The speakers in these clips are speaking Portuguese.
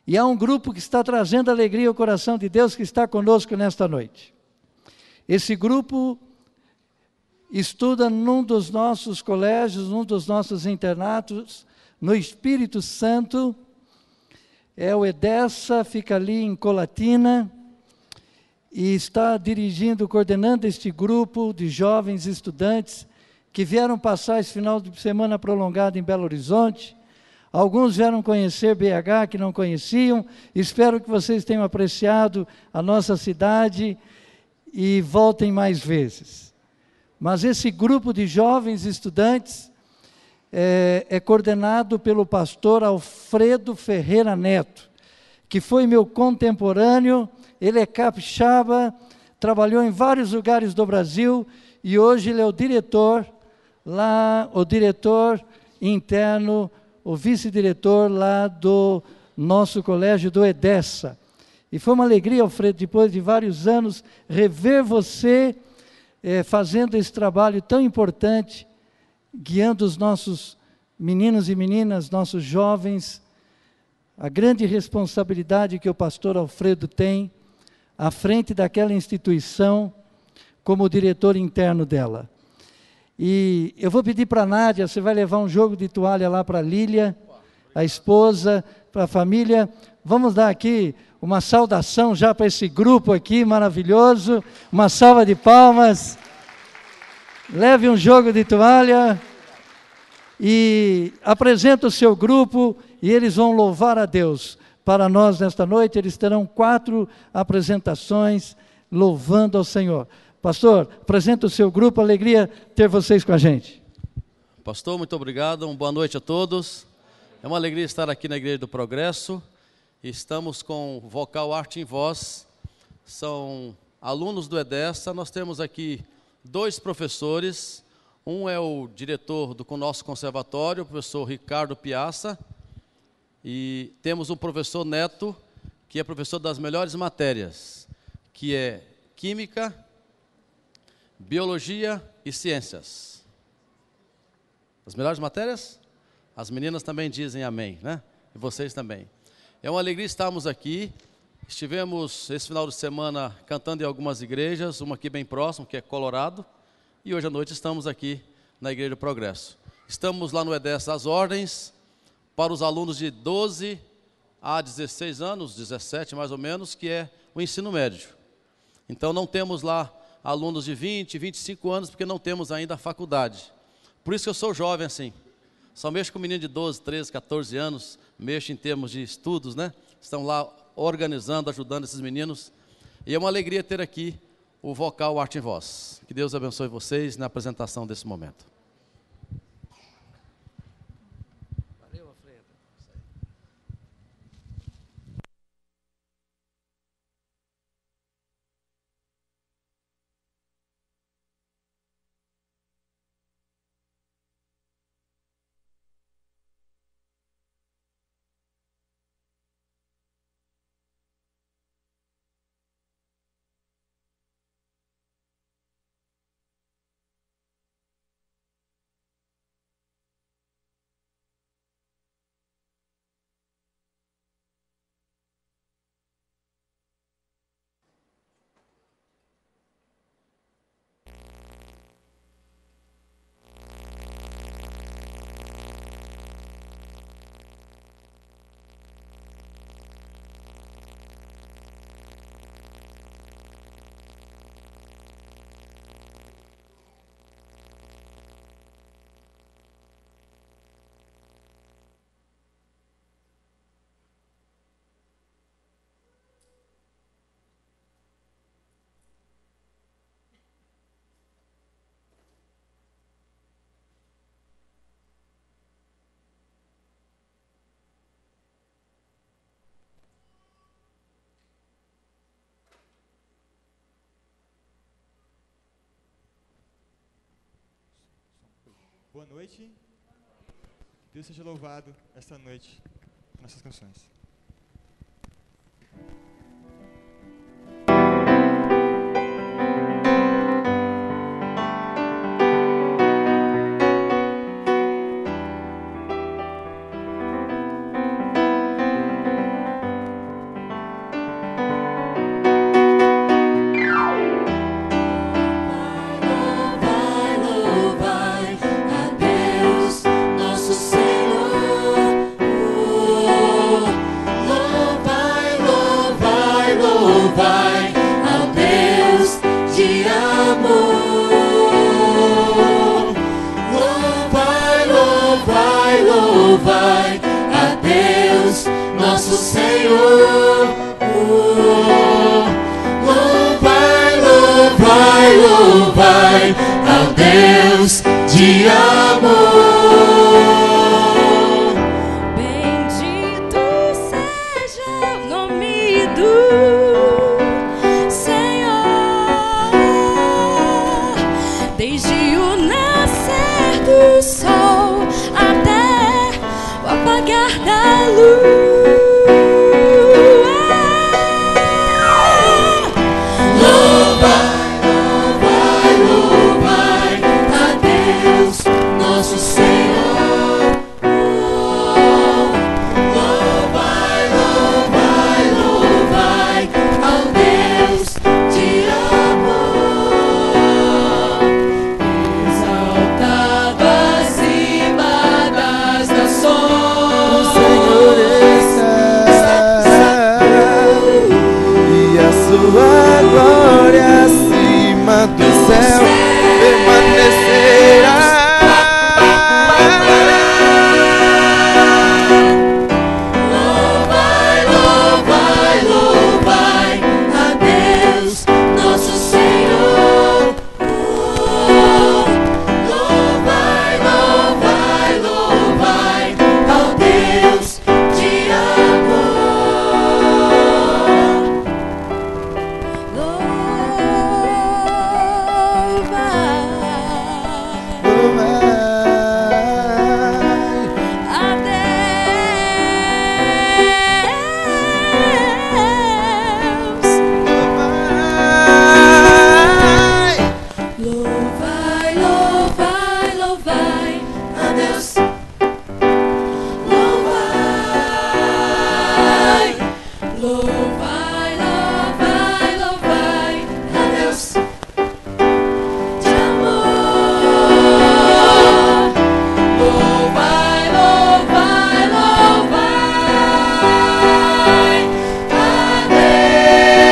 E há um grupo que está trazendo alegria ao coração de Deus, que está conosco nesta noite. Esse grupo estuda num dos nossos colégios, num dos nossos internatos, no Espírito Santo. É o EDESA, fica ali em Colatina, e está dirigindo, coordenando este grupo de jovens estudantes que vieram passar esse final de semana prolongado em Belo Horizonte. Alguns vieram conhecer BH que não conheciam. Espero que vocês tenham apreciado a nossa cidade e voltem mais vezes. Mas esse grupo de jovens estudantes é coordenado pelo pastor Alfredo Ferreira Neto, que foi meu contemporâneo. Ele é capixaba, trabalhou em vários lugares do Brasil e hoje ele é o diretor lá, o diretor interno, o vice-diretor lá do nosso colégio do EDESA. E foi uma alegria, Alfredo, depois de vários anos, rever você fazendo esse trabalho tão importante, guiando os nossos meninos e meninas, nossos jovens, a grande responsabilidade que o pastor Alfredo tem à frente daquela instituição como diretor interno dela. E eu vou pedir para a Nádia, você vai levar um jogo de toalha lá para a Lília, a esposa, para a família. Vamos dar aqui uma saudação já para esse grupo aqui maravilhoso, uma salva de palmas. Leve um jogo de toalha e apresenta o seu grupo e eles vão louvar a Deus. Para nós, nesta noite, eles terão 4 apresentações louvando ao Senhor. Pastor, apresenta o seu grupo, alegria ter vocês com a gente. Pastor, muito obrigado, uma boa noite a todos. É uma alegria estar aqui na Igreja do Progresso. Estamos com o Vocal Arte em Voz, são alunos do EDESA. Nós temos aqui 2 professores, um é o diretor do nosso conservatório, o professor Ricardo Piazza, e temos um professor Neto, que é professor das melhores matérias, que é Química, Biologia e Ciências. As melhores matérias? As meninas também dizem amém, né? E vocês também. É uma alegria estarmos aqui. Estivemos esse final de semana cantando em algumas igrejas, uma aqui bem próxima, que é Colorado, e hoje à noite estamos aqui na Igreja do Progresso. Estamos lá no EDESA às ordens, para os alunos de 12 a 16 anos, 17 mais ou menos, que é o ensino médio. Então não temos lá alunos de 20, 25 anos, porque não temos ainda a faculdade. Por isso que eu sou jovem assim. Só mexo com menino de 12, 13, 14 anos, mexo em termos de estudos, né? Estão lá organizando, ajudando esses meninos. E é uma alegria ter aqui o Vocal Arte em Voz. Que Deus abençoe vocês na apresentação desse momento. Valeu, Alfredo. Boa noite. Deus seja louvado esta noite com nossas canções. nosso Senhor. Louvai, louvai, louvai ao Deus de amor. Bendito seja o nome do Senhor, desde o nascer do sol até o apagar da luz. Sua glória acima do céu permanecerá. Louvai, louvai, louvai a Deus, nosso Senhor. Louvai, louvai, louvai ao Deus de amor. Louvai, louvai, louvai a Deus. Louvai, louvai, louvai, louvai a Deus de amor. Louvai, louvai, louvai a Deus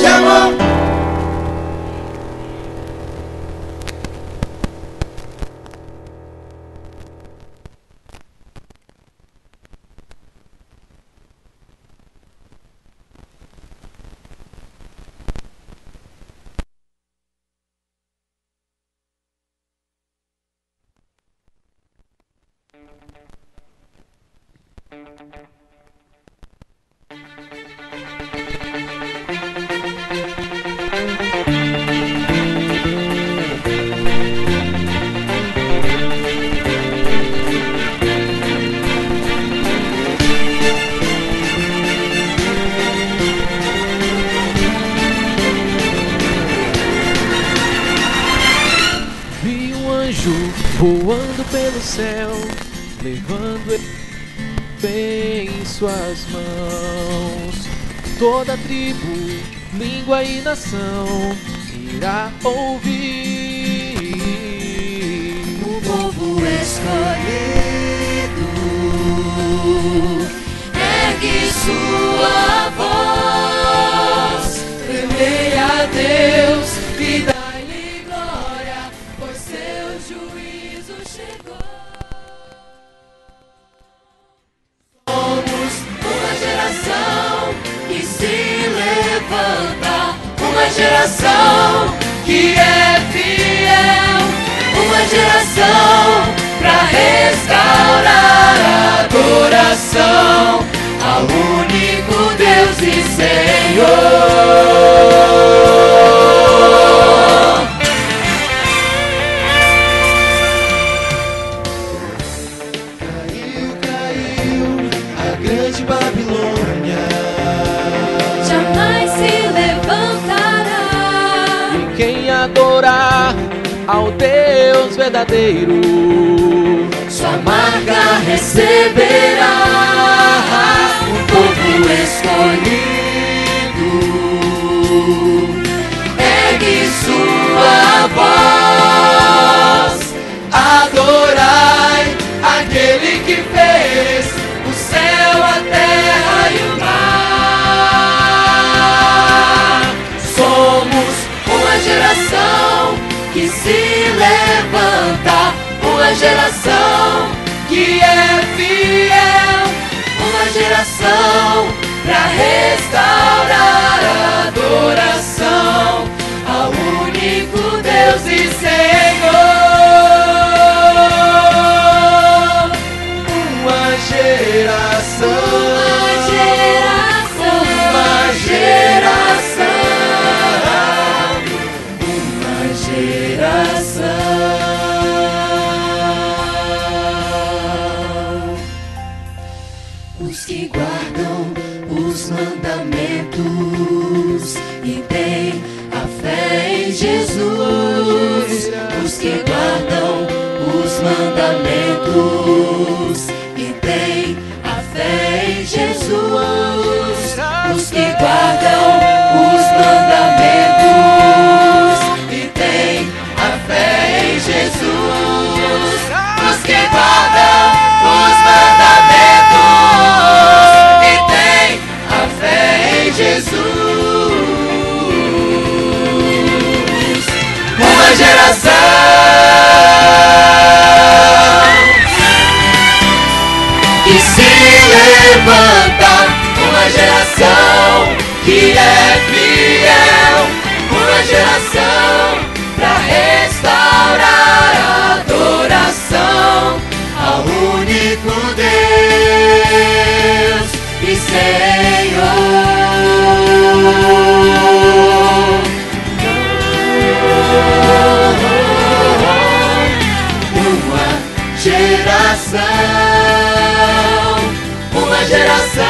de amor. Vi um anjo voando pelo céu, levando ele em suas mãos. Toda tribo, língua e nação irá ouvir. O povo escolhido ergue sua voz, temei a Deus e dai-lhe glória, pois seu juízo chegou. Somos uma geração que se levanta, uma geração que é fiel, uma geração pra restaurar a adoração ao único Deus e Senhor. Caiu, caiu a grande Babilônia, Jamais se levantará. e quem adorar ao Deus verdadeiro Sua marca receberá. O povo escolhido ergue sua voz, adorai aquele que fez o céu, a terra e o mar. Somos uma geração que se levanta, uma geração que que é fiel, uma geração pra restaurar a adoração ao único Deus e Senhor. Uma geração, os que guardam os mandamentos e têm a fé em Jesus. Os que guardam os mandamentos e têm a fé em Jesus. Os que guardam os mandamentos e têm a fé em Jesus. Os que guardam os mandamentos e têm a fé em Jesus. Uma geração que se levanta, uma geração que é fiel, uma geração pra restaurar a adoração ao único Deus e Senhor. Uma geração.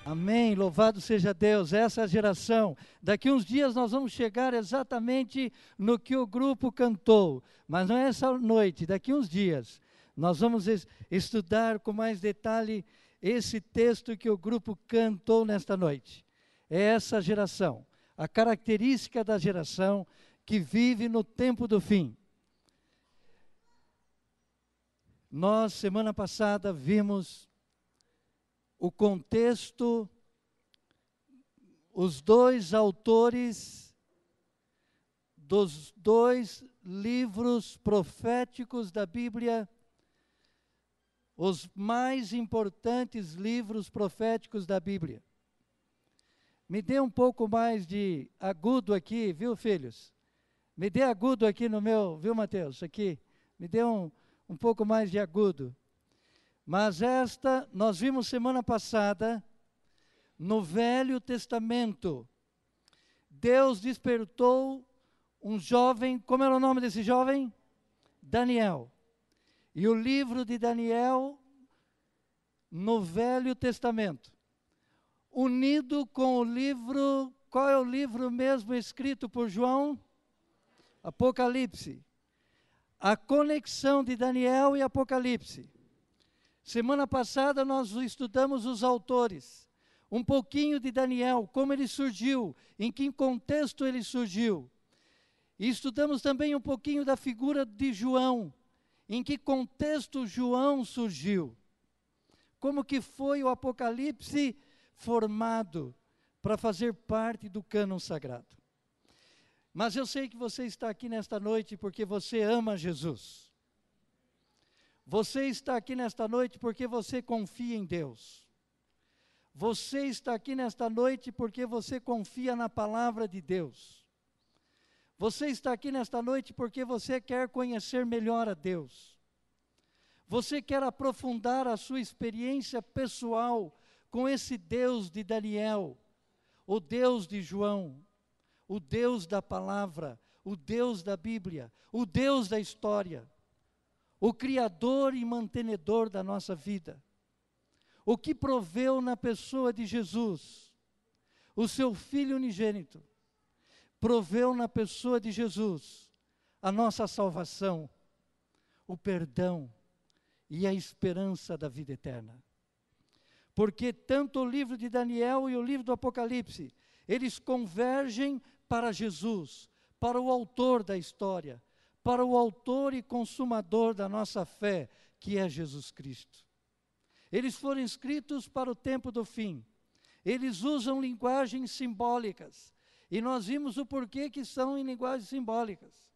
Amém, louvado seja Deus, essa geração. Daqui uns dias nós vamos chegar exatamente no que o grupo cantou, mas não é essa noite, daqui uns dias. Nós vamos estudar com mais detalhe esse texto que o grupo cantou nesta noite. É essa geração, a característica da geração que vive no tempo do fim. Nós, semana passada, vimos o contexto, os dois autores dos dois livros proféticos da Bíblia, os mais importantes livros proféticos da Bíblia. Me dê um pouco mais de agudo aqui, viu, filhos? Me dê agudo aqui no meu, viu, Mateus? Aqui, me dê um pouco mais de agudo. Mas nós vimos semana passada, no Velho Testamento, Deus despertou um jovem, como era o nome desse jovem? Daniel. E o livro de Daniel, no Velho Testamento, unido com o livro, qual é o livro mesmo escrito por João? Apocalipse. A conexão de Daniel e Apocalipse. Semana passada nós estudamos os autores, um pouquinho de Daniel, como ele surgiu, em que contexto ele surgiu. E estudamos também um pouquinho da figura de João, em que contexto João surgiu. Como que foi o Apocalipse formado para fazer parte do cânon sagrado. Mas eu sei que você está aqui nesta noite porque você ama Jesus. Você está aqui nesta noite porque você confia em Deus. Você está aqui nesta noite porque você confia na palavra de Deus. Você está aqui nesta noite porque você quer conhecer melhor a Deus. Você quer aprofundar a sua experiência pessoal com esse Deus de Daniel, o Deus de João, o Deus da palavra, o Deus da Bíblia, o Deus da história, o Criador e mantenedor da nossa vida, o que proveu na pessoa de Jesus, o seu Filho unigênito, proveu na pessoa de Jesus a nossa salvação, o perdão e a esperança da vida eterna. Porque tanto o livro de Daniel e o livro do Apocalipse, eles convergem para Jesus, para o autor da história, para o autor e consumador da nossa fé, que é Jesus Cristo. Eles foram escritos para o tempo do fim, eles usam linguagens simbólicas. E nós vimos o porquê que são em linguagens simbólicas.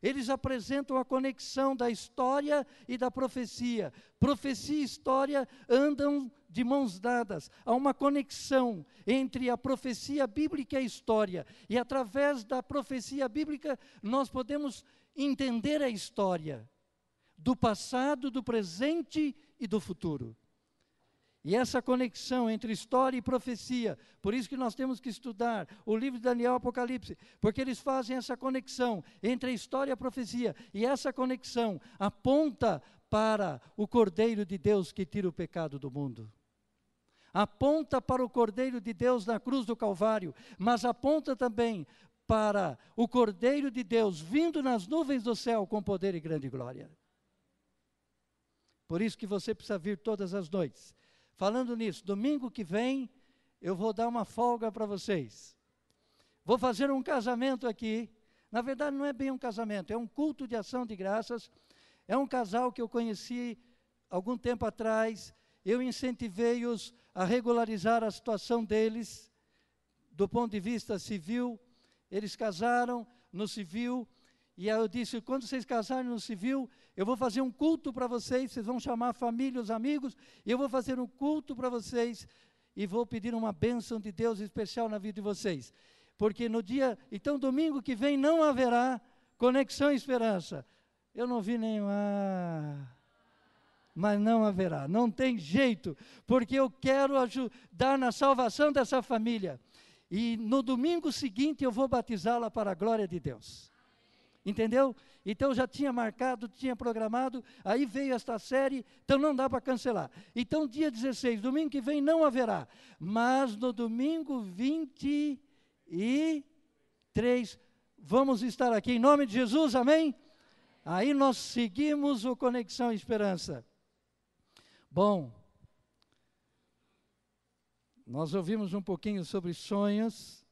Eles apresentam a conexão da história e da profecia. Profecia e história andam de mãos dadas. Há uma conexão entre a profecia bíblica e a história. E através da profecia bíblica, nós podemos entender a história do passado, do presente e do futuro. E essa conexão entre história e profecia, por isso que nós temos que estudar o livro de Daniel e Apocalipse, porque eles fazem essa conexão entre a história e a profecia, e essa conexão aponta para o Cordeiro de Deus que tira o pecado do mundo. Aponta para o Cordeiro de Deus na cruz do Calvário, mas aponta também para o Cordeiro de Deus vindo nas nuvens do céu com poder e grande glória. Por isso que você precisa vir todas as noites. Falando nisso, domingo que vem, eu vou dar uma folga para vocês. Vou fazer um casamento aqui. Na verdade, não é bem um casamento, é um culto de ação de graças. É um casal que eu conheci algum tempo atrás. Eu incentivei-os a regularizar a situação deles, do ponto de vista civil. Eles casaram no civil. E aí eu disse, quando vocês casarem no civil, eu vou fazer um culto para vocês vão chamar a família, os amigos, e eu vou fazer um culto para vocês, e vou pedir uma bênção de Deus especial na vida de vocês. Porque no dia, então domingo que vem não haverá Conexão e Esperança. Eu não vi nenhuma, mas não haverá, não tem jeito, porque eu quero ajudar na salvação dessa família. E no domingo seguinte eu vou batizá-la para a glória de Deus. Entendeu? Então já tinha marcado, tinha programado, aí veio esta série, então não dá para cancelar. Então dia 16, domingo que vem não haverá, mas no domingo 23, vamos estar aqui em nome de Jesus, amém? Aí nós seguimos o Conexão e Esperança. Bom, nós ouvimos um pouquinho sobre sonhos,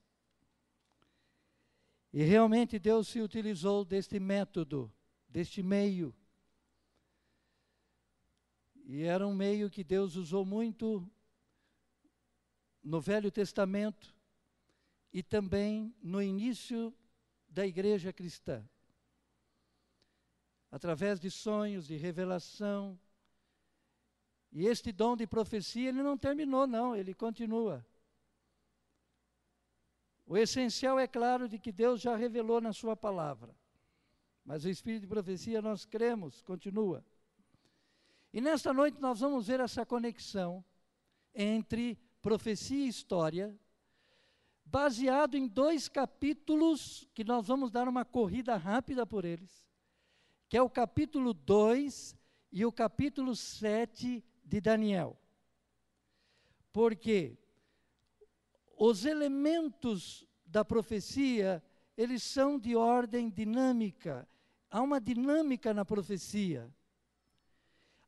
e realmente Deus se utilizou deste método, deste meio. E era um meio que Deus usou muito no Velho Testamento e também no início da igreja cristã. Através de sonhos, de revelação. E este dom de profecia, ele não terminou não, ele continua. O essencial é claro de que Deus já revelou na sua palavra. Mas o espírito de profecia nós cremos, continua. E nesta noite nós vamos ver essa conexão entre profecia e história, baseado em 2 capítulos, que nós vamos dar uma corrida rápida por eles, que é o capítulo 2 e o capítulo 7 de Daniel. Porque os elementos da profecia, eles são de ordem dinâmica. Há uma dinâmica na profecia.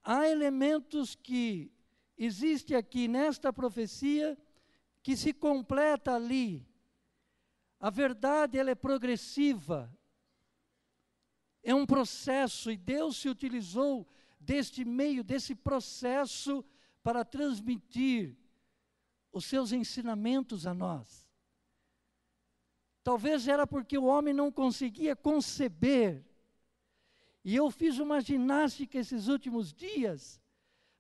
Há elementos que existem aqui nesta profecia que se completa ali. A verdade, ela é progressiva. É um processo e Deus se utilizou deste meio, desse processo para transmitir os seus ensinamentos a nós. Talvez era porque o homem não conseguia conceber. E eu fiz uma ginástica esses últimos dias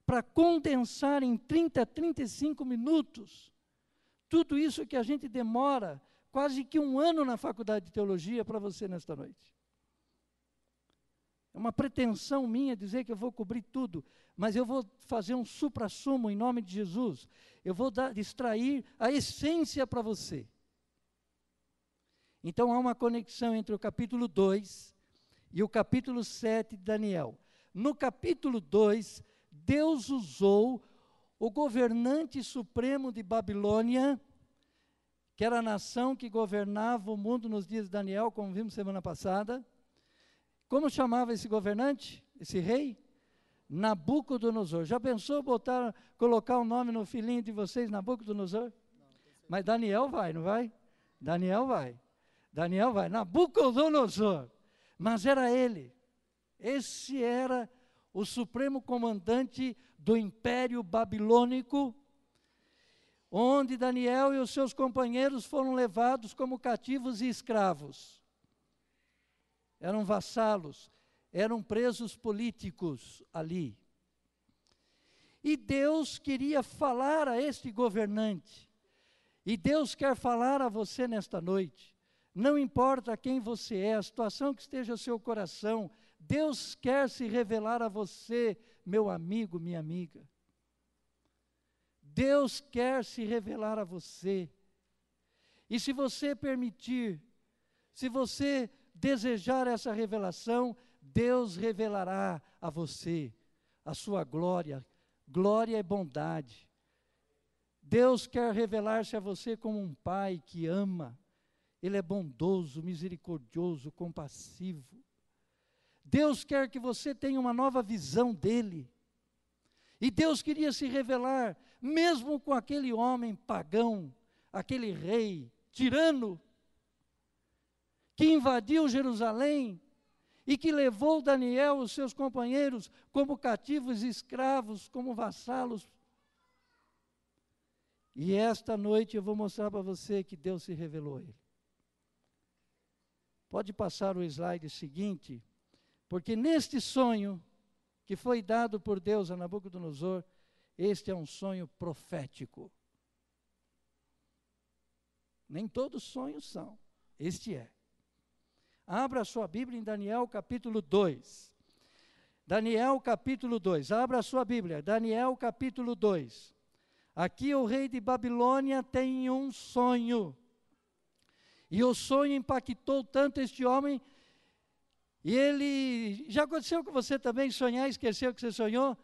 para condensar em 30, 35 minutos tudo isso que a gente demora quase que 1 ano na faculdade de teologia para você nesta noite. É uma pretensão minha dizer que eu vou cobrir tudo, mas eu vou fazer um suprassumo em nome de Jesus. Eu vou extrair a essência para você. Então há uma conexão entre o capítulo 2 e o capítulo 7 de Daniel. No capítulo 2, Deus usou o governante supremo de Babilônia, que era a nação que governava o mundo nos dias de Daniel, como vimos semana passada. Como chamava esse governante, esse rei? Nabucodonosor. Já pensou colocar o nome no filhinho de vocês, Nabucodonosor? Mas Daniel vai, não vai? Daniel vai. Daniel vai. Nabucodonosor. Mas era ele. Esse era o supremo comandante do Império Babilônico. onde Daniel e os seus companheiros foram levados como cativos e escravos. Eram vassalos, eram presos políticos ali. E Deus queria falar a este governante, e Deus quer falar a você nesta noite. Não importa quem você é, a situação que esteja no seu coração, Deus quer se revelar a você, meu amigo, minha amiga. Deus quer se revelar a você. E se você permitir, se você desejar essa revelação, Deus revelará a você a sua glória. Glória e bondade. Deus quer revelar-se a você como um pai que ama. Ele é bondoso, misericordioso, compassivo. Deus quer que você tenha uma nova visão dele. E Deus queria se revelar, mesmo com aquele homem pagão, aquele rei tirano, que invadiu Jerusalém e que levou Daniel e os seus companheiros como cativos e escravos, como vassalos. E esta noite eu vou mostrar para você que Deus se revelou a ele. Pode passar o slide seguinte, porque neste sonho que foi dado por Deus a Nabucodonosor, este é um sonho profético. Nem todos sonhos são, este é. Abra a sua Bíblia em Daniel capítulo 2. Daniel capítulo 2, abra a sua Bíblia, Daniel capítulo 2. Aqui o rei de Babilônia tem um sonho. E o sonho impactou tanto este homem. E ele, já aconteceu com você também sonhar, esqueceu que você sonhou?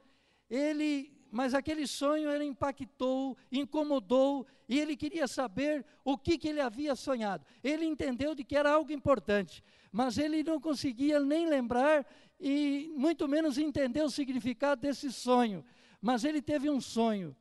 Mas aquele sonho ele impactou, incomodou, e ele queria saber o que ele havia sonhado. Ele entendeu de que era algo importante, mas ele não conseguia nem lembrar, e muito menos entender o significado desse sonho. Mas ele teve um sonho.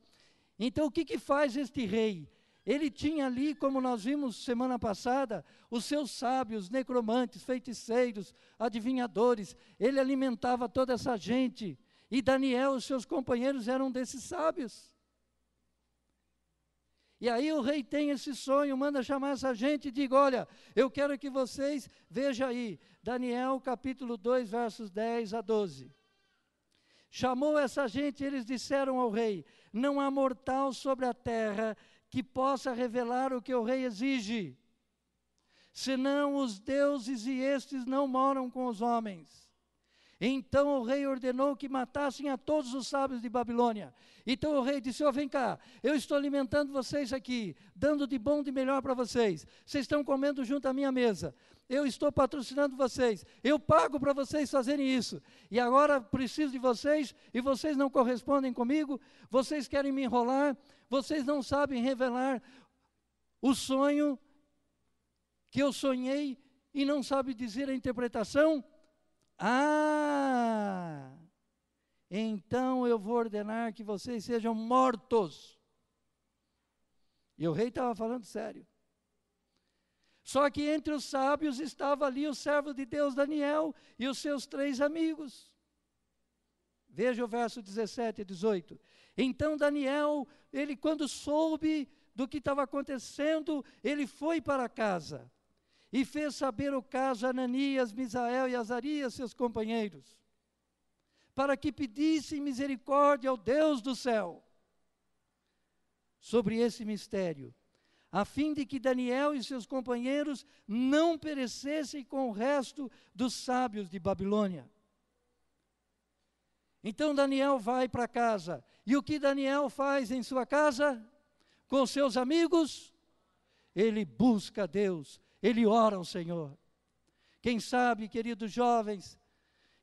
Então o que faz este rei? Ele tinha ali, como nós vimos semana passada, os seus sábios, necromantes, feiticeiros, adivinhadores. Ele alimentava toda essa gente. E Daniel e seus companheiros eram desses sábios. E aí o rei tem esse sonho, manda chamar essa gente e diga, olha, eu quero que vocês, vejam aí, Daniel capítulo 2, versos 10 a 12. Chamou essa gente e eles disseram ao rei, não há mortal sobre a terra que possa revelar o que o rei exige, senão os deuses e estes não moram com os homens. Então o rei ordenou que matassem a todos os sábios de Babilônia. Então o rei disse, vem cá, eu estou alimentando vocês aqui, dando de bom e de melhor para vocês. Vocês estão comendo junto à minha mesa. Eu estou patrocinando vocês. Eu pago para vocês fazerem isso. E agora preciso de vocês, e vocês não correspondem comigo. Vocês querem me enrolar. Vocês não sabem revelar o sonho que eu sonhei e não sabem dizer a interpretação. Então eu vou ordenar que vocês sejam mortos. E o rei estava falando sério. Só que entre os sábios estava ali o servo de Deus Daniel e os seus 3 amigos. Veja o verso 17 e 18. Então Daniel, ele quando soube do que estava acontecendo, ele foi para casa. E fez saber o caso a Ananias, Misael e Azarias, seus companheiros, para que pedissem misericórdia ao Deus do céu sobre esse mistério, a fim de que Daniel e seus companheiros não perecessem com o resto dos sábios de Babilônia. Então Daniel vai para casa, e o que Daniel faz em sua casa? Com seus amigos, ele busca a Deus. Ele ora ao Senhor. Quem sabe, queridos jovens,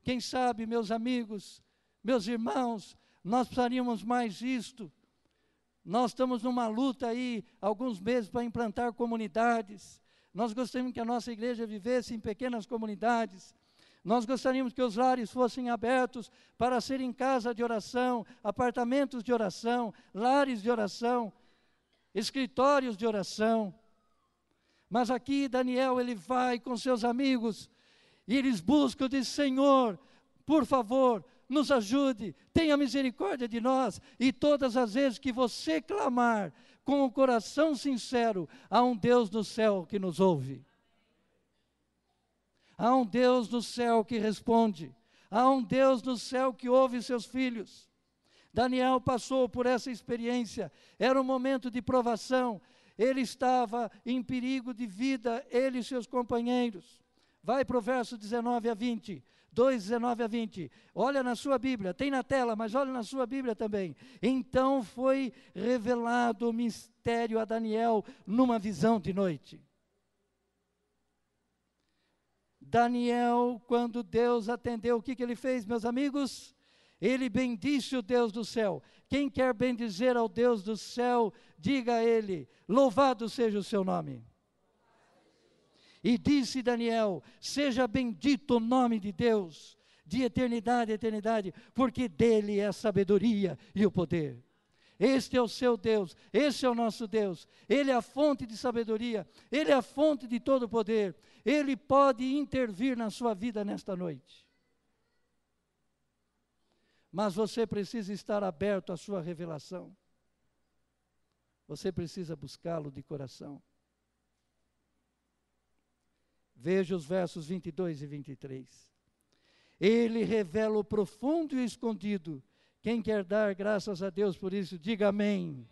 quem sabe, meus amigos, meus irmãos, nós precisaríamos mais disto. Nós estamos numa luta aí, alguns meses, para implantar comunidades. Nós gostaríamos que a nossa igreja vivesse em pequenas comunidades. Nós gostaríamos que os lares fossem abertos para serem casa de oração, apartamentos de oração, lares de oração, escritórios de oração. Mas aqui Daniel, ele vai com seus amigos, e eles buscam, diz, Senhor, por favor, nos ajude, tenha misericórdia de nós, e todas as vezes que você clamar, com o coração sincero, há um Deus no céu que nos ouve. Há um Deus no céu que responde. Há um Deus no céu que ouve seus filhos. Daniel passou por essa experiência. Era um momento de provação. Ele estava em perigo de vida, ele e seus companheiros. Vai para o verso 19 a 20. 2, 19 a 20. Olha na sua Bíblia, tem na tela, mas olha na sua Bíblia também. Então foi revelado o mistério a Daniel numa visão de noite. Daniel, quando Deus atendeu, o que ele fez, meus amigos? Ele bendisse o Deus do céu. Quem quer bendizer ao Deus do céu, diga a ele: louvado seja o seu nome. E disse Daniel: seja bendito o nome de Deus, de eternidade a eternidade, porque dele é a sabedoria e o poder. Este é o seu Deus, esse é o nosso Deus. Ele é a fonte de sabedoria, Ele é a fonte de todo poder. Ele pode intervir na sua vida nesta noite. Mas você precisa estar aberto à sua revelação. Você precisa buscá-lo de coração. Veja os versos 22 e 23. Ele revela o profundo e o escondido. Quem quer dar graças a Deus por isso, diga amém.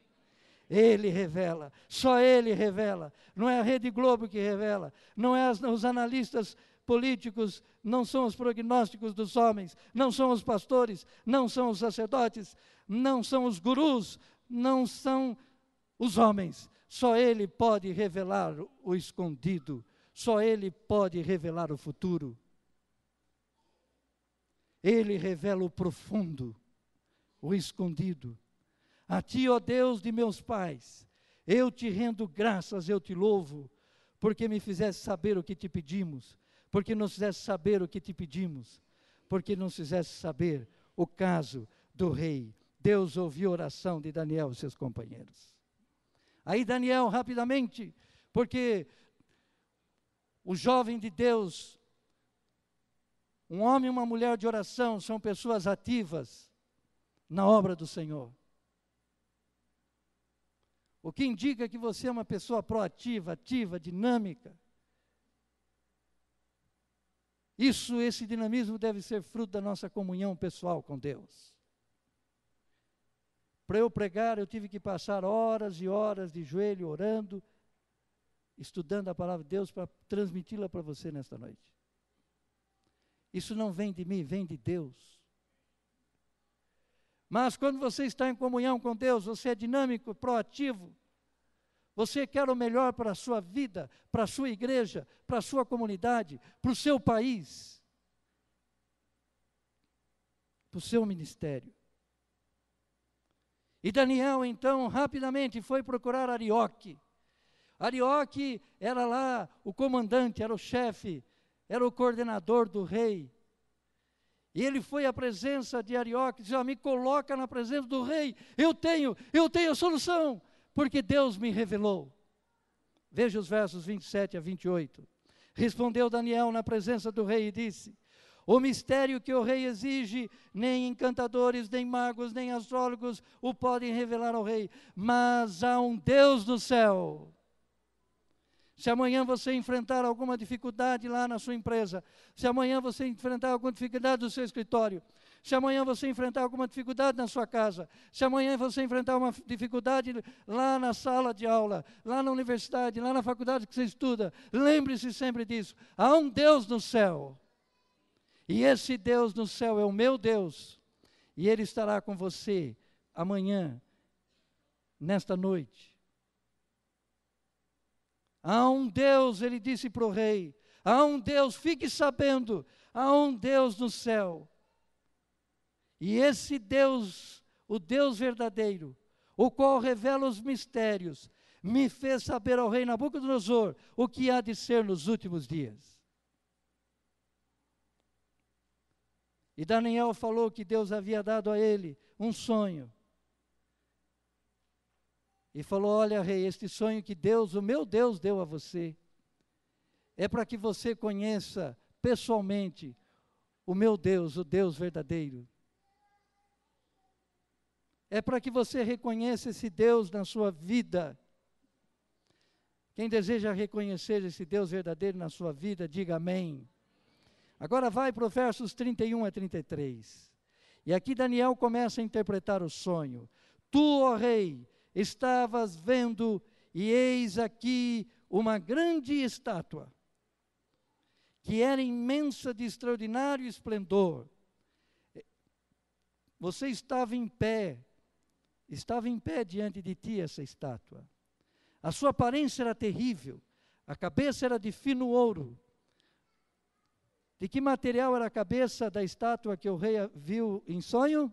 Ele revela, só Ele revela. Não é a Rede Globo que revela, não é os analistas políticos, não são os prognósticos dos homens, não são os pastores, não são os sacerdotes, não são os gurus, não são os homens. Só Ele pode revelar o escondido, só Ele pode revelar o futuro. Ele revela o profundo, o escondido. A ti, ó Deus de meus pais, eu te rendo graças, eu te louvo, porque me fizeste saber o que te pedimos, porque nos fizeste saber o que te pedimos, porque nos fizeste saber o caso do rei. Deus ouviu a oração de Daniel e seus companheiros. Aí Daniel, rapidamente, porque o jovem de Deus, um homem e uma mulher de oração, são pessoas ativas na obra do Senhor. O que indica que você é uma pessoa proativa, ativa, dinâmica. Esse dinamismo deve ser fruto da nossa comunhão pessoal com Deus. Para eu pregar, eu tive que passar horas e horas de joelho orando, estudando a palavra de Deus para transmiti-la para você nesta noite. Isso não vem de mim, vem de Deus. Mas quando você está em comunhão com Deus, você é dinâmico, proativo, você quer o melhor para a sua vida, para a sua igreja, para a sua comunidade, para o seu país, para o seu ministério. E Daniel, então, rapidamente foi procurar Arioque. Arioque era lá o comandante, era o chefe, era o coordenador do rei. E ele foi à presença de Arioque e disse: me coloca na presença do rei, eu tenho a solução, porque Deus me revelou. Veja os versos 27 a 28. Respondeu Daniel na presença do rei e disse: o mistério que o rei exige, nem encantadores, nem magos, nem astrólogos o podem revelar ao rei, mas há um Deus no céu. Se amanhã você enfrentar alguma dificuldade lá na sua empresa, se amanhã você enfrentar alguma dificuldade no seu escritório, se amanhã você enfrentar alguma dificuldade na sua casa, se amanhã você enfrentar uma dificuldade lá na sala de aula, lá na universidade, lá na faculdade que você estuda, lembre-se sempre disso: há um Deus no céu, e esse Deus no céu é o meu Deus, e Ele estará com você amanhã, nesta noite. Há um Deus, ele disse para o rei, há um Deus, fique sabendo, há um Deus no céu. E esse Deus, o Deus verdadeiro, o qual revela os mistérios, me fez saber ao rei Nabucodonosor o que há de ser nos últimos dias. E Daniel falou que Deus havia dado a ele um sonho. E falou: olha, rei, este sonho que Deus, o meu Deus, deu a você, é para que você conheça pessoalmente o meu Deus, o Deus verdadeiro. é para que você reconheça esse Deus na sua vida. Quem deseja reconhecer esse Deus verdadeiro na sua vida, diga amém. Agora vai para os versos 31 a 33. E aqui Daniel começa a interpretar o sonho. Tu, ó rei, estavas vendo, e eis aqui uma grande estátua, que era imensa de extraordinário esplendor. Você estava em pé diante de ti essa estátua. A sua aparência era terrível, a cabeça era de fino ouro. De que material era a cabeça da estátua que o rei viu em sonho?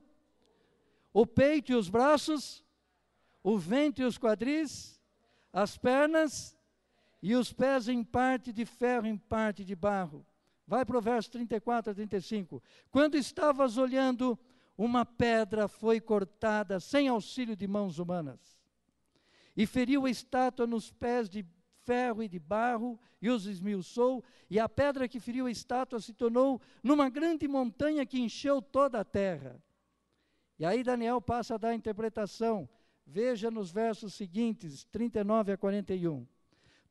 O peito e os braços, o ventre e os quadris, as pernas e os pés em parte de ferro, em parte de barro. Vai para o verso 34 a 35. Quando estavas olhando, uma pedra foi cortada sem auxílio de mãos humanas, e feriu a estátua nos pés de ferro e de barro, e os esmiuçou, e a pedra que feriu a estátua se tornou numa grande montanha que encheu toda a terra. E aí Daniel passa a dar a interpretação. Veja nos versos seguintes, 39 a 41.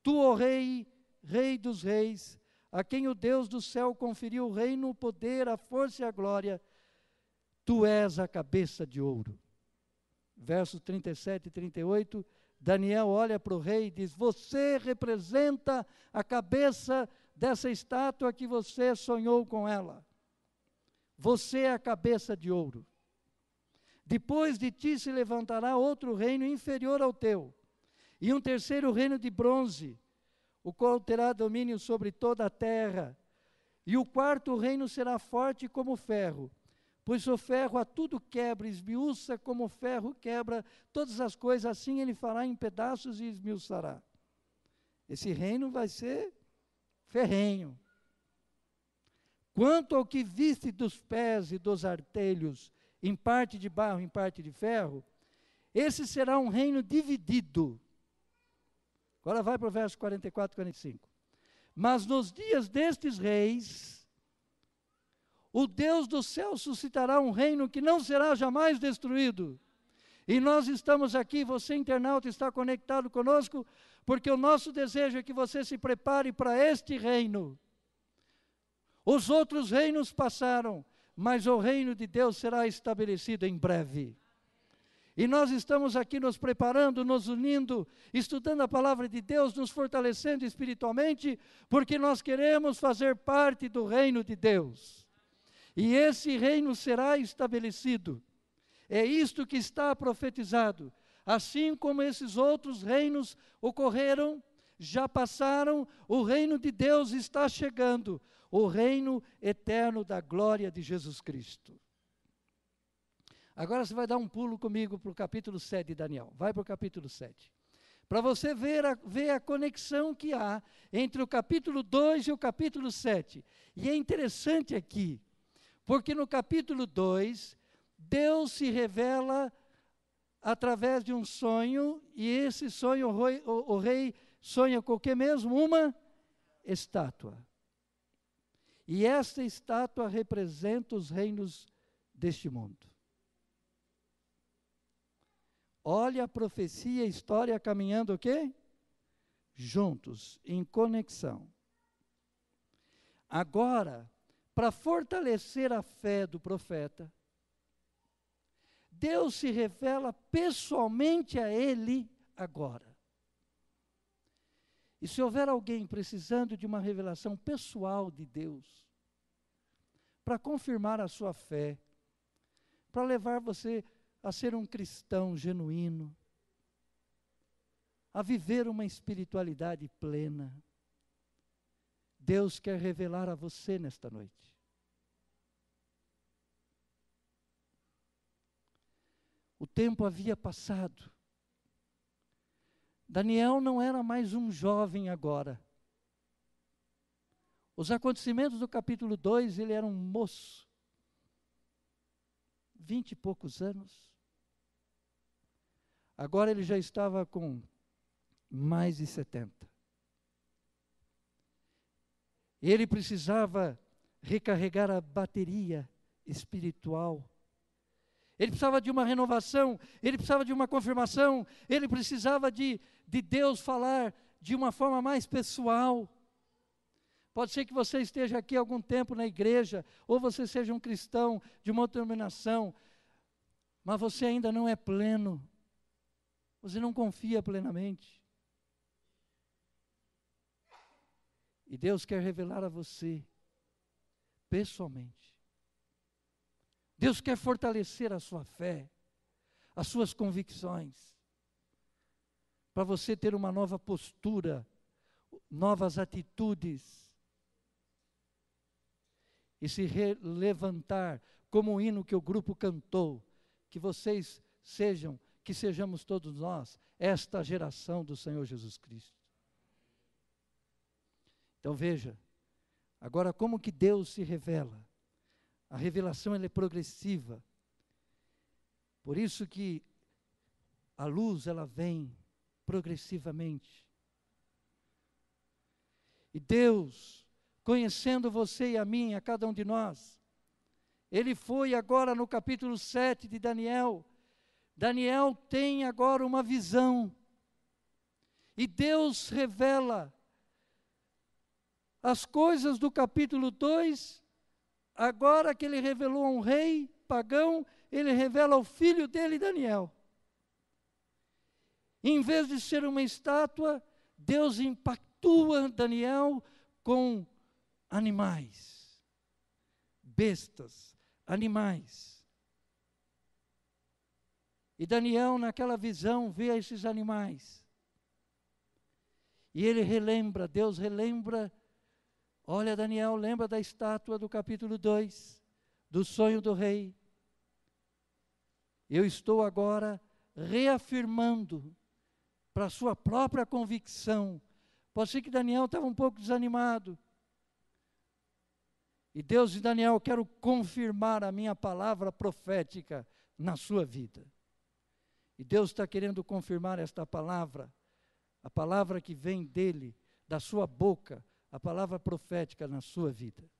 Tu, ó rei, rei dos reis, a quem o Deus do céu conferiu o reino, o poder, a força e a glória, tu és a cabeça de ouro. Versos 37 e 38, Daniel olha para o rei e diz: você representa a cabeça dessa estátua que você sonhou com ela. Você é a cabeça de ouro. Depois de ti se levantará outro reino inferior ao teu, e um terceiro reino de bronze, o qual terá domínio sobre toda a terra. E o quarto reino será forte como ferro, pois o ferro a tudo quebra, esmiuça como o ferro quebra todas as coisas, assim ele fará em pedaços e esmiuçará. Esse reino vai ser ferrenho. Quanto ao que viste dos pés e dos artelhos, em parte de barro, em parte de ferro, esse será um reino dividido. Agora vai para o verso 44 e 45. Mas nos dias destes reis, o Deus do céu suscitará um reino que não será jamais destruído. E nós estamos aqui, você internauta está conectado conosco, porque o nosso desejo é que você se prepare para este reino. Os outros reinos passaram, mas o reino de Deus será estabelecido em breve. E nós estamos aqui nos preparando, nos unindo, estudando a palavra de Deus, nos fortalecendo espiritualmente, porque nós queremos fazer parte do reino de Deus. E esse reino será estabelecido. É isto que está profetizado. Assim como esses outros reinos ocorreram, já passaram, o reino de Deus está chegando. O reino eterno da glória de Jesus Cristo. Agora você vai dar um pulo comigo para o capítulo 7 de Daniel. Vai para o capítulo 7. Para você ver a conexão que há entre o capítulo 2 e o capítulo 7. E é interessante aqui, porque no capítulo 2, Deus se revela através de um sonho, e esse sonho o rei sonha com o que mesmo? Uma estátua. E esta estátua representa os reinos deste mundo. Olha a profecia e a história caminhando o quê? Juntos, em conexão. Agora, para fortalecer a fé do profeta, Deus se revela pessoalmente a ele agora. E se houver alguém precisando de uma revelação pessoal de Deus, para confirmar a sua fé, para levar você a ser um cristão genuíno, a viver uma espiritualidade plena, Deus quer revelar a você nesta noite. O tempo havia passado. Daniel não era mais um jovem agora. Os acontecimentos do capítulo 2, ele era um moço, 20 e poucos anos. Agora ele já estava com mais de 70. Ele precisava recarregar a bateria espiritual. ele precisava de uma renovação, ele precisava de uma confirmação, ele precisava de Deus falar de uma forma mais pessoal. Pode ser que você esteja aqui há algum tempo na igreja, ou você seja um cristão de uma outra denominação, mas você ainda não é pleno, você não confia plenamente. E Deus quer revelar a você, pessoalmente. Deus quer fortalecer a sua fé, as suas convicções, para você ter uma nova postura, novas atitudes, e se levantar, como o hino que o grupo cantou, que vocês sejam, que sejamos todos nós, esta geração do Senhor Jesus Cristo. Então veja, agora como que Deus se revela? A revelação ela é progressiva. Por isso que a luz ela vem progressivamente. E Deus, conhecendo você e a mim, a cada um de nós, Ele foi agora no capítulo 7 de Daniel. Daniel tem agora uma visão. E Deus revela as coisas do capítulo 2, agora que ele revelou a um rei pagão, ele revela ao filho dele, Daniel. Em vez de ser uma estátua, Deus impactua Daniel com animais, bestas, animais. E Daniel, naquela visão, vê esses animais. E ele relembra, Deus relembra. Olha, Daniel, lembra da estátua do capítulo 2, do sonho do rei. Eu estou agora reafirmando para a sua própria convicção. Pode ser que Daniel estava um pouco desanimado. E Deus e Daniel, quero confirmar a minha palavra profética na sua vida. E Deus está querendo confirmar esta palavra, a palavra que vem dele, da sua boca, a palavra profética na sua vida.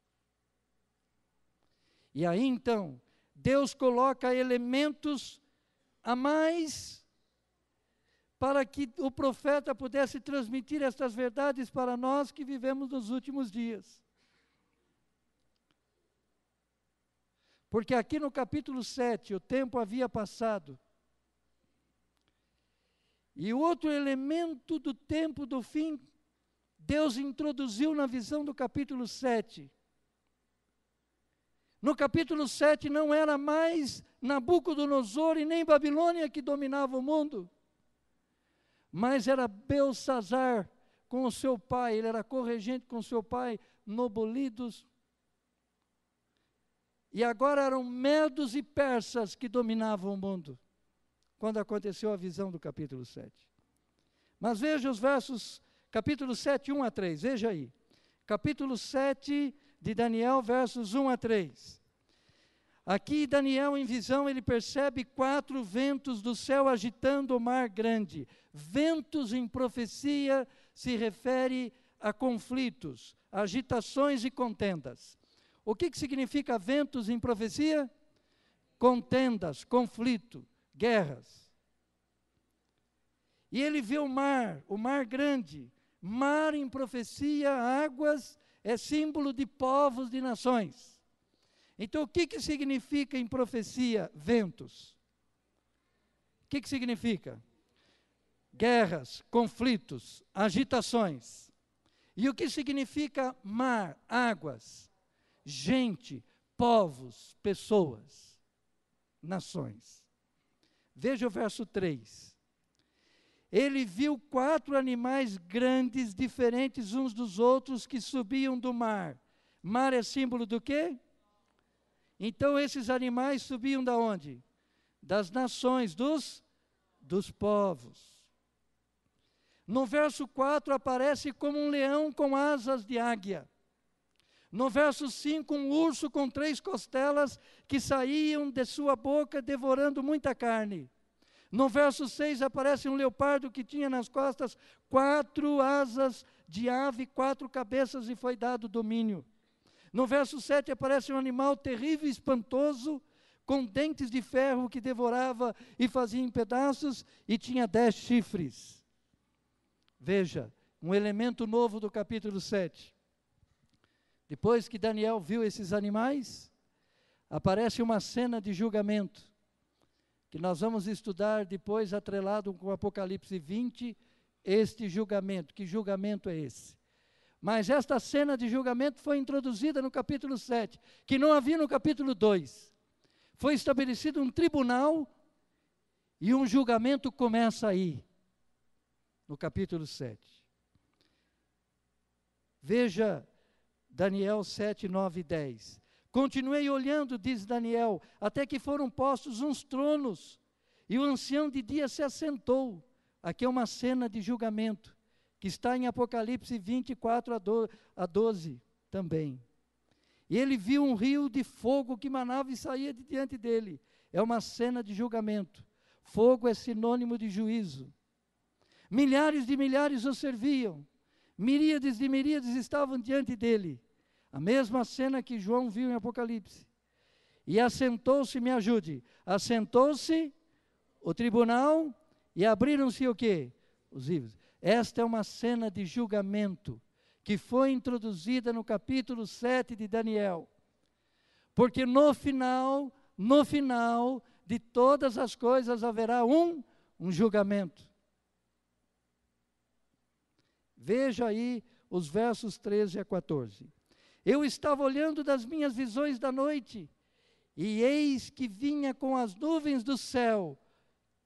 E aí então, Deus coloca elementos a mais para que o profeta pudesse transmitir estas verdades para nós que vivemos nos últimos dias. Porque aqui no capítulo 7, o tempo havia passado. E o outro elemento do tempo do fim, Deus introduziu na visão do capítulo 7. No capítulo 7 não era mais Nabucodonosor e nem Babilônia que dominava o mundo, mas era Belsazar com o seu pai, ele era corregente com o seu pai, Nabonidos. E agora eram medos e persas que dominavam o mundo, quando aconteceu a visão do capítulo 7. Mas veja os versos, capítulo 7, 1 a 3, veja aí. Capítulo 7 de Daniel, versos 1 a 3. Aqui Daniel em visão, ele percebe 4 ventos do céu agitando o mar grande. Ventos em profecia se refere a conflitos, agitações e contendas. O que significa ventos em profecia? Contendas, conflito, guerras. E ele vê o mar grande. Mar em profecia, águas, é símbolo de povos, de nações. Então o que significa em profecia ventos? O que significa? Guerras, conflitos, agitações. E o que significa mar, águas? Gente, povos, pessoas, nações. Veja o verso 3. Ele viu 4 animais grandes, diferentes uns dos outros, que subiam do mar. Mar é símbolo do quê? Então esses animais subiam da onde? Das nações, dos povos. No verso 4 aparece como um leão com asas de águia. No verso 5, um urso com 3 costelas que saíam de sua boca devorando muita carne. No verso 6 aparece um leopardo que tinha nas costas 4 asas de ave, 4 cabeças e foi dado domínio. No verso 7 aparece um animal terrível e espantoso, com dentes de ferro que devorava e fazia em pedaços, e tinha 10 chifres. Veja, um elemento novo do capítulo 7. Depois que Daniel viu esses animais, aparece uma cena de julgamento, que nós vamos estudar depois, atrelado com Apocalipse 20, este julgamento. Que julgamento é esse? Mas esta cena de julgamento foi introduzida no capítulo 7, que não havia no capítulo 2. Foi estabelecido um tribunal e um julgamento começa aí, no capítulo 7. Veja Daniel 7, 9 e 10. Continuei olhando, diz Daniel, até que foram postos uns tronos, e o ancião de dias se assentou. Aqui é uma cena de julgamento, que está em Apocalipse 24 a 12 também. E ele viu um rio de fogo que manava e saía de diante dele. É uma cena de julgamento. Fogo é sinônimo de juízo. Milhares de milhares o serviam. Miríades de miríades estavam diante dele. A mesma cena que João viu em Apocalipse. E assentou-se, me ajude, assentou-se o tribunal e abriram-se o quê? Os livros. Esta é uma cena de julgamento que foi introduzida no capítulo 7 de Daniel. Porque no final de todas as coisas haverá um julgamento. Veja aí os versos 13 a 14. Eu estava olhando das minhas visões da noite, e eis que vinha com as nuvens do céu,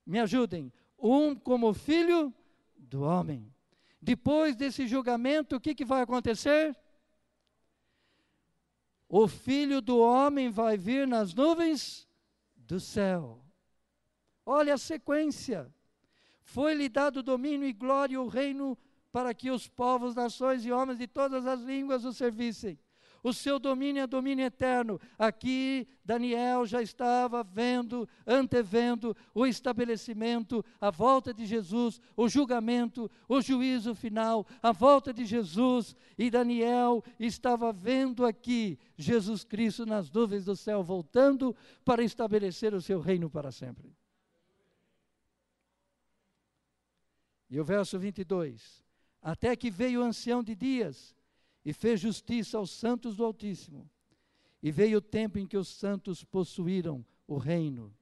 me ajudem, um como filho do homem. Depois desse julgamento, o que vai acontecer? O filho do homem vai vir nas nuvens do céu. Olha a sequência. Foi-lhe dado domínio e glória e o reino para que os povos, nações e homens de todas as línguas o servissem. O seu domínio é domínio eterno. Aqui Daniel já estava antevendo o estabelecimento, a volta de Jesus, o julgamento, o juízo final, a volta de Jesus. E Daniel estava vendo aqui Jesus Cristo nas nuvens do céu, voltando para estabelecer o seu reino para sempre. E o verso 22. Até que veio o ancião de dias, e fez justiça aos santos do Altíssimo. E veio o tempo em que os santos possuíram o reino.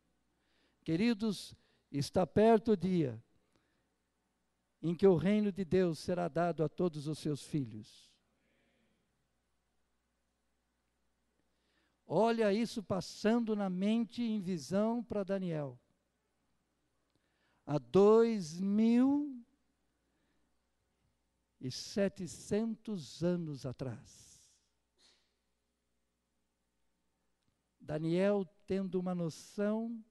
Queridos, está perto o dia em que o reino de Deus será dado a todos os seus filhos. Olha isso passando na mente em visão para Daniel. Há 2.700 anos atrás. Daniel, tendo uma noção,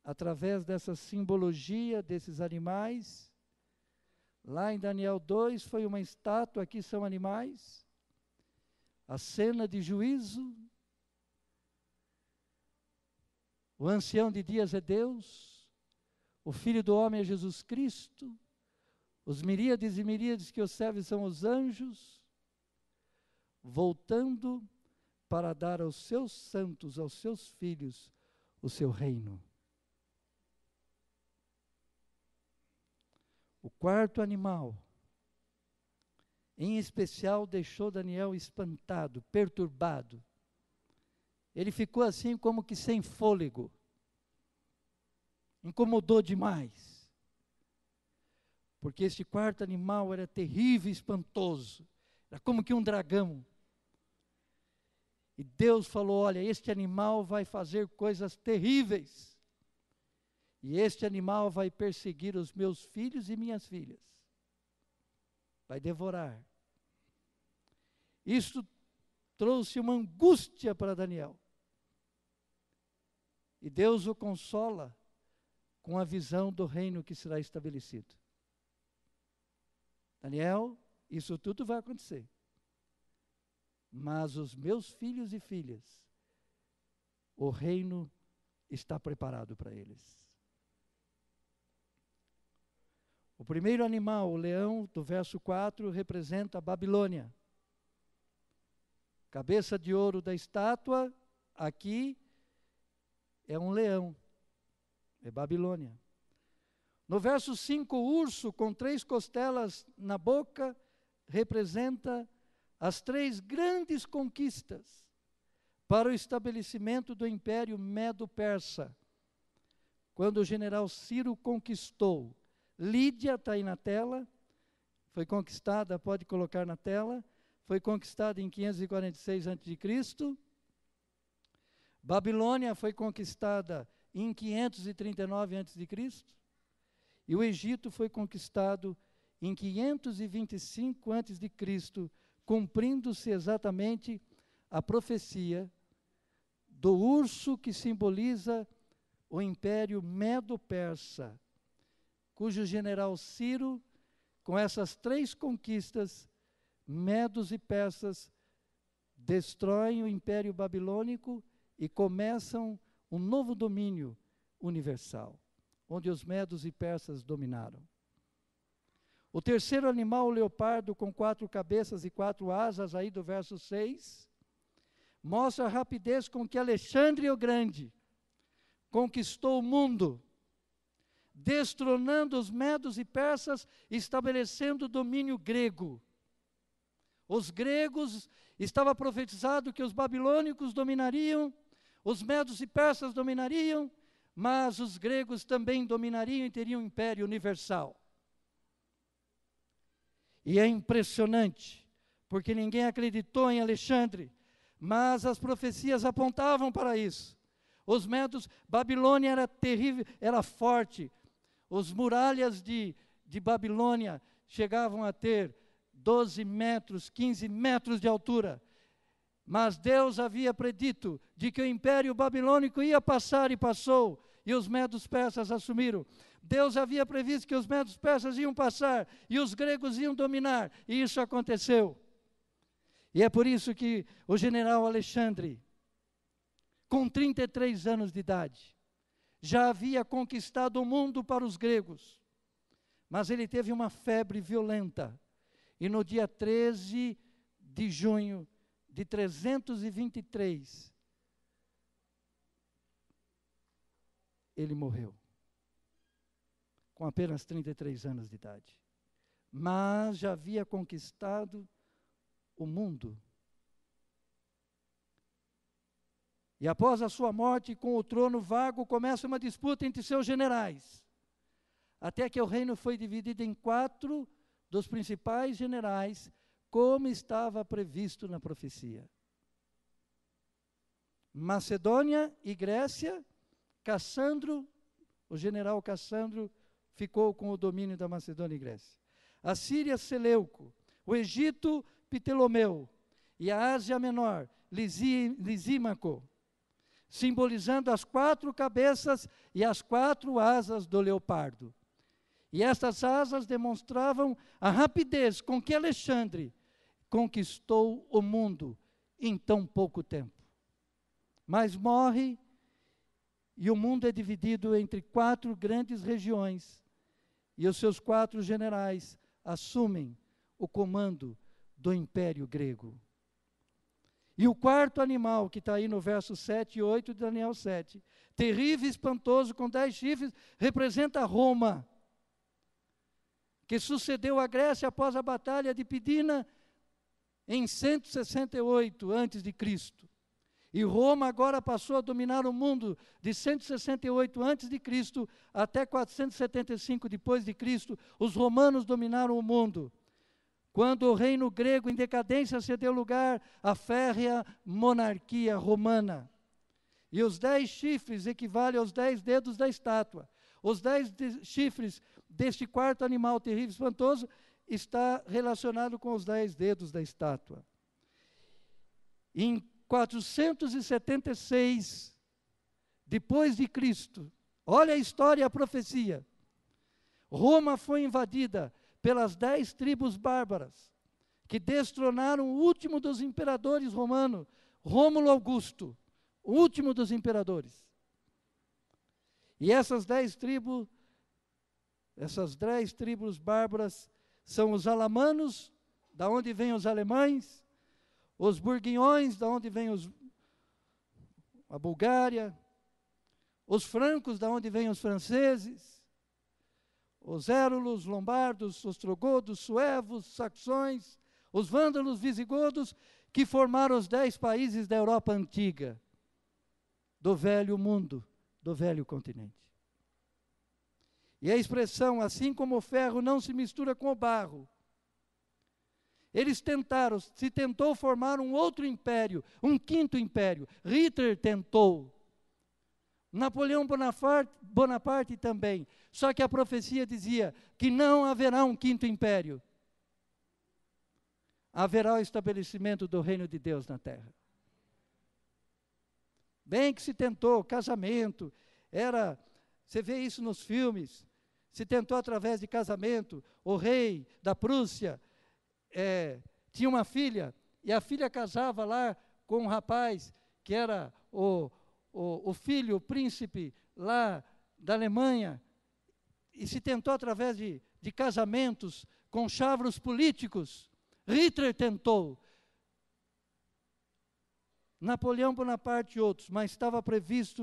através dessa simbologia desses animais, lá em Daniel 2 foi uma estátua, aqui são animais, a cena de juízo, o ancião de dias é Deus, o Filho do Homem é Jesus Cristo, os miríades e miríades que o servem são os anjos, voltando para dar aos seus santos, aos seus filhos, o seu reino. O quarto animal, em especial, deixou Daniel espantado, perturbado. Ele ficou assim como que sem fôlego. Incomodou demais. Porque este quarto animal era terrível e espantoso. Era como que um dragão. E Deus falou, olha, este animal vai fazer coisas terríveis. E este animal vai perseguir os meus filhos e minhas filhas. Vai devorar. Isso trouxe uma angústia para Daniel. E Deus o consola com a visão do reino que será estabelecido. Daniel, isso tudo vai acontecer. Mas os meus filhos e filhas, o reino está preparado para eles. O primeiro animal, o leão, do verso 4, representa a Babilônia. Cabeça de ouro da estátua, aqui, é um leão, é Babilônia. No verso 5, o urso com 3 costelas na boca representa as 3 grandes conquistas para o estabelecimento do Império Medo-Persa. Quando o general Ciro conquistou Lídia, está aí na tela, foi conquistada, pode colocar na tela, foi conquistada em 546 a.C., Babilônia foi conquistada em 539 a.C., e o Egito foi conquistado em 525 a.C., cumprindo-se exatamente a profecia do urso que simboliza o Império Medo-Persa, cujo general Ciro, com essas 3 conquistas, medos e persas, destroem o Império Babilônico e começam um novo domínio universal, onde os medos e persas dominaram. O terceiro animal, o leopardo, com 4 cabeças e 4 asas, aí do verso 6, mostra a rapidez com que Alexandre o Grande conquistou o mundo, destronando os medos e persas, estabelecendo o domínio grego. Os gregos, estava profetizado que os babilônicos dominariam, os medos e persas dominariam, mas os gregos também dominariam e teriam um império universal. E é impressionante, porque ninguém acreditou em Alexandre, mas as profecias apontavam para isso. Os medos, Babilônia era terrível, era forte. As muralhas de Babilônia chegavam a ter 12 metros, 15 metros de altura. Mas Deus havia predito de que o império babilônico ia passar e passou, e os medos persas assumiram. Deus havia previsto que os medos persas iam passar e os gregos iam dominar, e isso aconteceu. E é por isso que o general Alexandre, com 33 anos de idade, já havia conquistado o mundo para os gregos. Mas ele teve uma febre violenta, e no dia 13 de junho de 323, ele morreu, com apenas 33 anos de idade. Mas já havia conquistado o mundo. E após a sua morte, com o trono vago, começa uma disputa entre seus generais, até que o reino foi dividido em 4 dos principais generais, como estava previsto na profecia. Macedônia e Grécia, Cassandro, o general Cassandro, ficou com o domínio da Macedônia e Grécia. A Síria, Seleuco, o Egito, Ptolomeu, e a Ásia Menor, Lisímaco, simbolizando as 4 cabeças e as 4 asas do leopardo. E estas asas demonstravam a rapidez com que Alexandre conquistou o mundo em tão pouco tempo. Mas morre, e o mundo é dividido entre 4 grandes regiões, e os seus 4 generais assumem o comando do Império Grego. E o 4º animal, que está aí no verso 7 e 8 de Daniel 7, terrível e espantoso, com 10 chifres, representa Roma, que sucedeu a Grécia após a batalha de Pidina em 168 a.C. E Roma agora passou a dominar o mundo de 168 a.C. até 475 depois de Cristo. Os romanos dominaram o mundo. Quando o reino grego em decadência cedeu lugar à férrea monarquia romana. E os 10 chifres equivalem aos 10 dedos da estátua. Os 10 chifres deste 4º animal terrível e espantoso está relacionado com os 10 dedos da estátua. Em 476 depois de Cristo, olha a história e a profecia. Roma foi invadida pelas 10 tribos bárbaras, que destronaram o último dos imperadores romanos, Rômulo Augusto, o último dos imperadores. E essas 10 tribos bárbaras são os alamanos, da onde vêm os alemães, os burguinhões, da onde vem a Bulgária, os francos, da onde vêm os franceses, os érulos, lombardos, ostrogodos, suevos, saxões, os vândalos, visigodos, que formaram os 10 países da Europa antiga, do velho mundo, do velho continente. E a expressão, assim como o ferro não se mistura com o barro, eles tentaram, se tentou formar um outro império, um quinto império. Hitler tentou, Napoleão Bonaparte também, só que a profecia dizia que não haverá um quinto império. Haverá o estabelecimento do reino de Deus na terra. Bem que se tentou, casamento, você vê isso nos filmes, se tentou através de casamento, o rei da Prússia tinha uma filha, e a filha casava lá com um rapaz, que era o filho, o príncipe lá da Alemanha, e se tentou através de casamentos com chavros políticos. Hitler tentou, Napoleão Bonaparte e outros, mas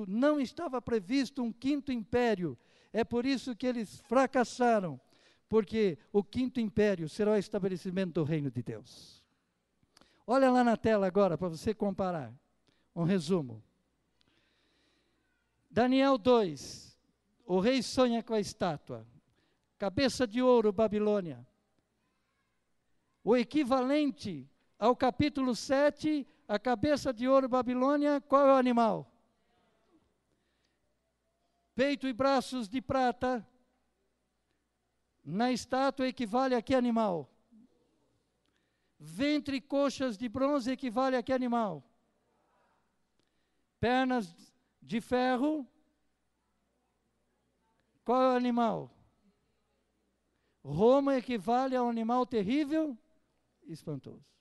não estava previsto um quinto império. É por isso que eles fracassaram, porque o quinto império será o estabelecimento do reino de Deus. Olha lá na tela agora, para você comparar, um resumo. Daniel 2, o rei sonha com a estátua, cabeça de ouro, Babilônia. O equivalente ao capítulo 7, a cabeça de ouro, Babilônia, qual é o animal? Peito e braços de prata, na estátua equivale a que animal? Ventre e coxas de bronze equivale a que animal? Pernas de ferro, qual é o animal? Roma equivale ao animal terrível, espantoso.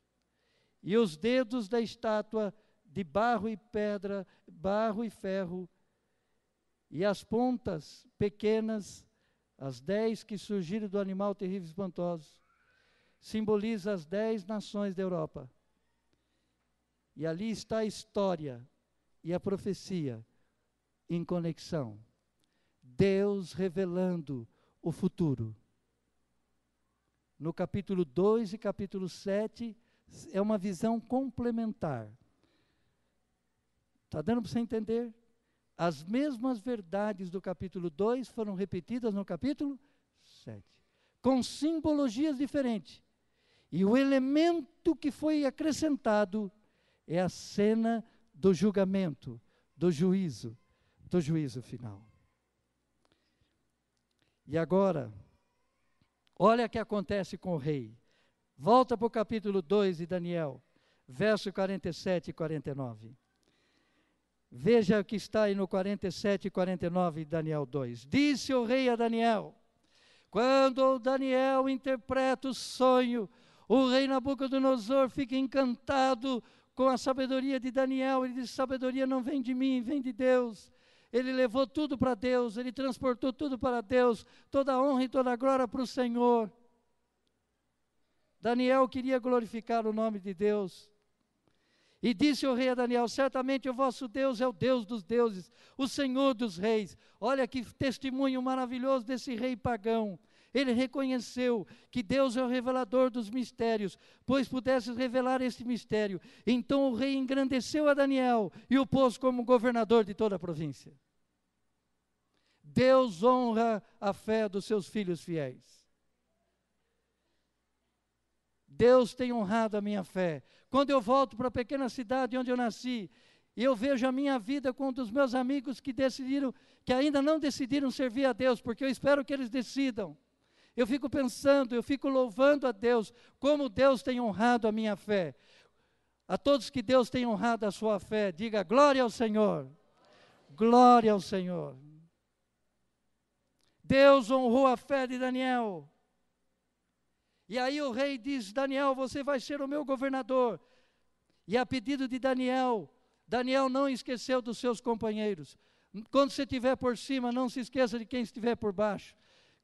E os dedos da estátua de barro e pedra, barro e ferro, e as pontas pequenas, as 10 que surgiram do animal terrível e espantoso, simboliza as 10 nações da Europa. E ali está a história e a profecia em conexão. Deus revelando o futuro. No capítulo 2 e capítulo 7, é uma visão complementar. Está dando para você entender? As mesmas verdades do capítulo 2 foram repetidas no capítulo 7, com simbologias diferentes. E o elemento que foi acrescentado é a cena do julgamento, do juízo final. E agora, olha o que acontece com o rei. Volta para o capítulo 2 de Daniel, verso 47 e 49. Veja o que está aí no 47 e 49 de Daniel 2. Disse o rei a Daniel: quando Daniel interpreta o sonho, o rei Nabucodonosor fica encantado com a sabedoria de Daniel. Ele diz: sabedoria não vem de mim, vem de Deus. Ele levou tudo para Deus, ele transportou tudo para Deus, toda a honra e toda a glória para o Senhor. Daniel queria glorificar o nome de Deus. E disse o rei a Daniel: certamente o vosso Deus é o Deus dos deuses, o Senhor dos reis. Olha que testemunho maravilhoso desse rei pagão. Ele reconheceu que Deus é o revelador dos mistérios, pois pudesse revelar este mistério. Então o rei engrandeceu a Daniel e o pôs como governador de toda a província. Deus honra a fé dos seus filhos fiéis. Deus tem honrado a minha fé. Quando eu volto para a pequena cidade onde eu nasci, e eu vejo a minha vida com um dos meus amigos que ainda não decidiram servir a Deus, porque eu espero que eles decidam. Eu fico pensando, eu fico louvando a Deus, como Deus tem honrado a minha fé. A todos que Deus tem honrado a sua fé, diga glória ao Senhor. Glória ao Senhor. Deus honrou a fé de Daniel. E aí o rei diz: Daniel, você vai ser o meu governador. E a pedido de Daniel, Daniel não esqueceu dos seus companheiros. Quando você estiver por cima, não se esqueça de quem estiver por baixo.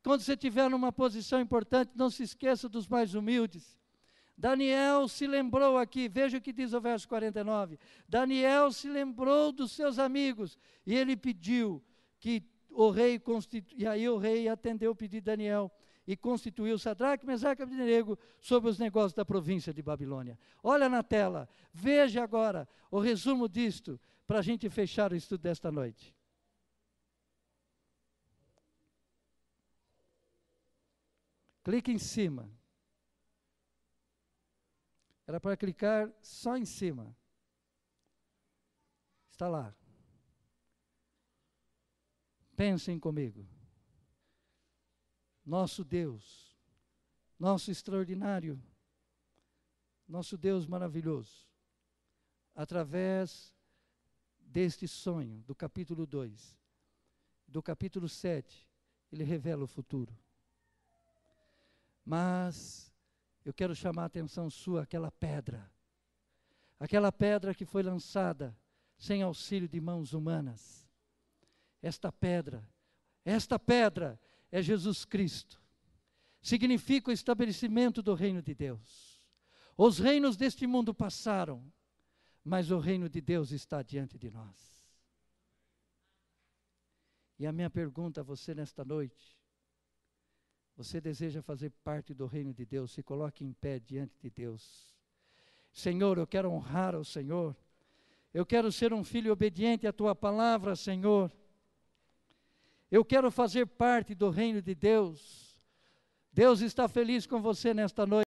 Quando você estiver numa posição importante, não se esqueça dos mais humildes. Daniel se lembrou aqui, veja o que diz o verso 49. Daniel se lembrou dos seus amigos e ele pediu que o rei e aí o rei atendeu o pedido de Daniel e constituiu Sadraque, Mesaque e Abdenego sobre os negócios da província de Babilônia. Olha na tela, veja agora o resumo disto, para a gente fechar o estudo desta noite. Clique em cima. Era para clicar só em cima. Está lá. Pensem comigo. Nosso Deus, nosso extraordinário, nosso Deus maravilhoso, através deste sonho, do capítulo 2, do capítulo 7, ele revela o futuro. Mas eu quero chamar a atenção sua, aquela pedra que foi lançada sem auxílio de mãos humanas. Esta pedra é Jesus Cristo. Significa o estabelecimento do reino de Deus. Os reinos deste mundo passaram, mas o reino de Deus está diante de nós. E a minha pergunta a você nesta noite: você deseja fazer parte do reino de Deus? Se coloque em pé diante de Deus. Senhor, eu quero honrar ao Senhor. Eu quero ser um filho obediente à Tua palavra, Senhor. Eu quero fazer parte do reino de Deus. Deus está feliz com você nesta noite.